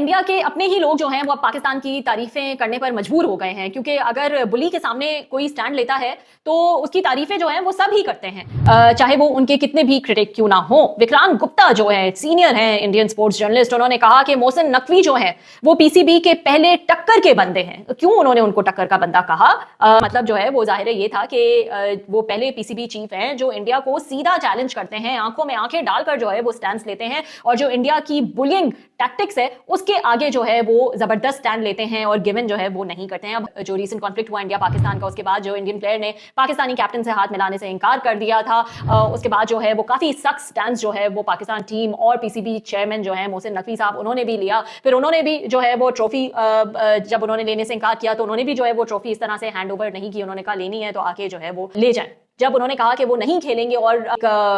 India के अपने ही लोग जो हैं वो अब पाकिस्तान की तारीफें करने पर मजबूर हो गए हैं, क्योंकि अगर बुली के सामने कोई स्टैंड लेता है तो उसकी तारीफें जो हैं वो सब ही करते हैं, चाहे वो उनके कितने भी क्रिटिक क्यों ना हो। विक्रांत गुप्ता जो है सीनियर हैं इंडियन स्पोर्ट्स जर्नलिस्ट, उन्होंने कहा कि मोहसिन नकवी जो है वो पीसीबी के पहले टक्कर के बंदे हैं। क्यों उन्होंने उनको टक्कर का बंदा कहा? मतलब जो है वो जाहिर है ये था कि वो पहले पीसीबी चीफ हैं जो इंडिया को सीधा चैलेंज करते हैं, आंखों में आंखें डालकर जो है वो स्टैंड लेते हैं, और जो इंडिया की बुलिंग टैक्टिक्स है उसके आगे जो है वो जबरदस्त स्टैंड लेते हैं और गिवन जो है वो नहीं करते हैं। अब जो रीसेंट कॉन्फ्लिक्ट हुआ इंडिया पाकिस्तान का, उसके बाद जो इंडियन प्लेयर ने पाकिस्तानी कैप्टन से हाथ मिलाने से इनकार कर दिया था, उसके बाद जो है वो काफी सख्त स्टैंड जो है वो पाकिस्तान टीम और पीसीबी चेयरमैन जो है मोहसिन नकवी साहब उन्होंने भी लिया। फिर उन्होंने भी जो है वो ट्रॉफी जब उन्होंने लेने से इनकार किया तो उन्होंने भी जो है वो ट्रॉफी इस तरह से हैंड ओवर नहीं की, उन्होंने कहा लेनी है तो आके जो है वो ले जाए। जब उन्होंने कहा कि वो नहीं खेलेंगे और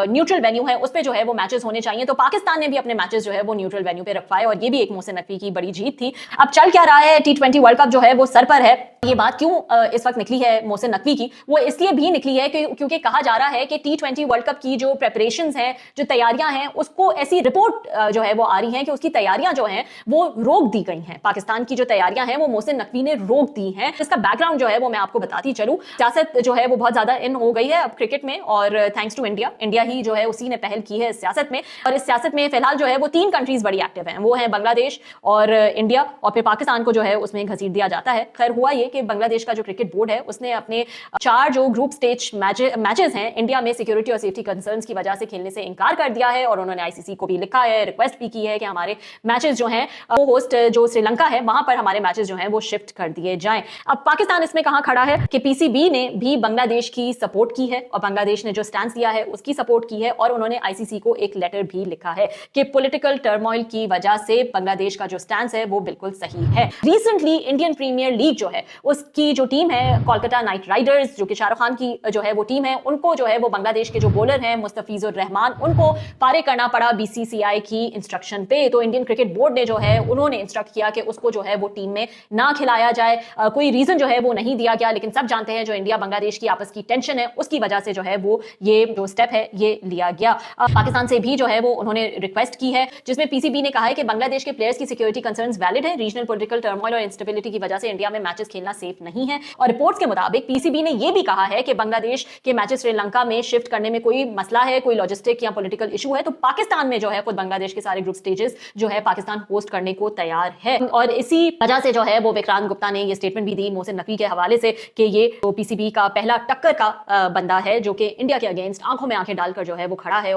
न्यूट्रल वेन्यू है उस पे जो है वो मैचेस होने चाहिए, तो पाकिस्तान ने भी अपने मैचेस जो है वो न्यूट्रल वेन्यू पे रखवाए, और ये भी एक मोहसिन नकवी की बड़ी जीत थी। अब चल क्या रहा है, T20 वर्ल्ड कप जो है वो सर पर है। ये बात क्यों इस वक्त निकली है मोहसिन नकवी की? वो इसलिए भी निकली है क्योंकि कहा जा रहा है कि T20 वर्ल्ड कप की जो प्रेपरेशंस हैं, जो तैयारियां हैं, उसको ऐसी रिपोर्ट जो है वो आ रही है कि उसकी तैयारियां जो हैं वो रोक दी गई हैं। पाकिस्तान की जो तैयारियां हैं वो मोहसिन नकवी ने रोक दी हैं। इसका बैकग्राउंड जो है वो मैं आपको बताती चलूं। सियासत जो है वो बहुत ज्यादा इन हो गई है अब क्रिकेट में, और थैंक्स टू इंडिया ही जो है उसी ने पहल की है इस सियासत में। और इस सियासत में फिलहाल जो है वो 3 कंट्रीज बड़ी एक्टिव हैं, वो है बांग्लादेश और इंडिया, और फिर पाकिस्तान को जो है उसमें घसीट दिया जाता है। खैर हुआ ये कि बांग्लादेश का जो क्रिकेट बोर्ड है उसने अपने 4 जो ग्रुप स्टेज मैचेस हैं इंडिया में सिक्योरिटी और सेफ्टी कंसर्न्स की वजह से खेलने से इनकार कर दिया है, और उन्होंने आईसीसी को भी लिखा है, रिक्वेस्ट भी की है कि हमारे मैचेस जो हैं वो होस्ट जो श्रीलंका है वहां पर हमारे मैचेस जो हैं वो शिफ्ट कर दिए जाएं। अब पाकिस्तान इसमें कहां खड़ा है कि पीसीबी ने भी बांग्लादेश की सपोर्ट की है और बांग्लादेश ने जो स्टैंड लिया है उसकी सपोर्ट की है, और उन्होंने आईसीसी को एक लेटर भी लिखा है कि पॉलिटिकल टर्मोइल की वजह से बांग्लादेश का जो स्टैंड है वो बिल्कुल सही है। रिसेंटली इंडियन प्रीमियर लीग जो है उसकी जो टीम है कोलकाता नाइट राइडर्स, जो कि शाहरुख खान की जो है वो टीम है, उनको जो है वो बांग्लादेश के जो बॉलर हैं मुस्तफिजुर रहमान, उनको फारिग करना पड़ा बीसीसीआई की इंस्ट्रक्शन पे। तो इंडियन क्रिकेट बोर्ड ने जो है उन्होंने इंस्ट्रक्ट किया कि उसको जो है वो टीम में ना खिलाया जाए। कोई रीजन जो है वो नहीं दिया गया, लेकिन सब जानते हैं जो इंडिया बांग्लादेश की आपस की टेंशन है उसकी वजह से जो है वो ये जो स्टेप है ये लिया गया। पाकिस्तान से भी जो है वो उन्होंने रिक्वेस्ट की है जिसमें पीसीबी ने कहा है कि बांग्लादेश के प्लेयर्स की सिक्योरिटी कंसर्न्स वैलिड है, रीजनल पॉलिटिकल टर्मोइल और इंस्टेबिलिटी की वजह से इंडिया में मैचेस खेलना सेफ नहीं है। और रिपोर्ट्स के मुताबिक पीसीबी ने यह भी कहा है कि बांग्लादेश के मैचेस श्रीलंका में शिफ्ट करने में कोई मसला है, कोई लॉजिस्टिक या पॉलिटिकल इशू है, तो पाकिस्तान में जो है खुद बांग्लादेश के सारे ग्रुप स्टेजेस जो है पाकिस्तान होस्ट करने को तैयार है। और इसी वजह से जो है वो विक्रांत गुप्ता ने ये स्टेटमेंट भी दी मोहसिन नकवी के हवाले से कि ये तो पीसीबी का पहला टक्कर का बंदा है जो कि इंडिया के अगेंस्ट आंखों में आंखें डालकर जो है वो खड़ा है।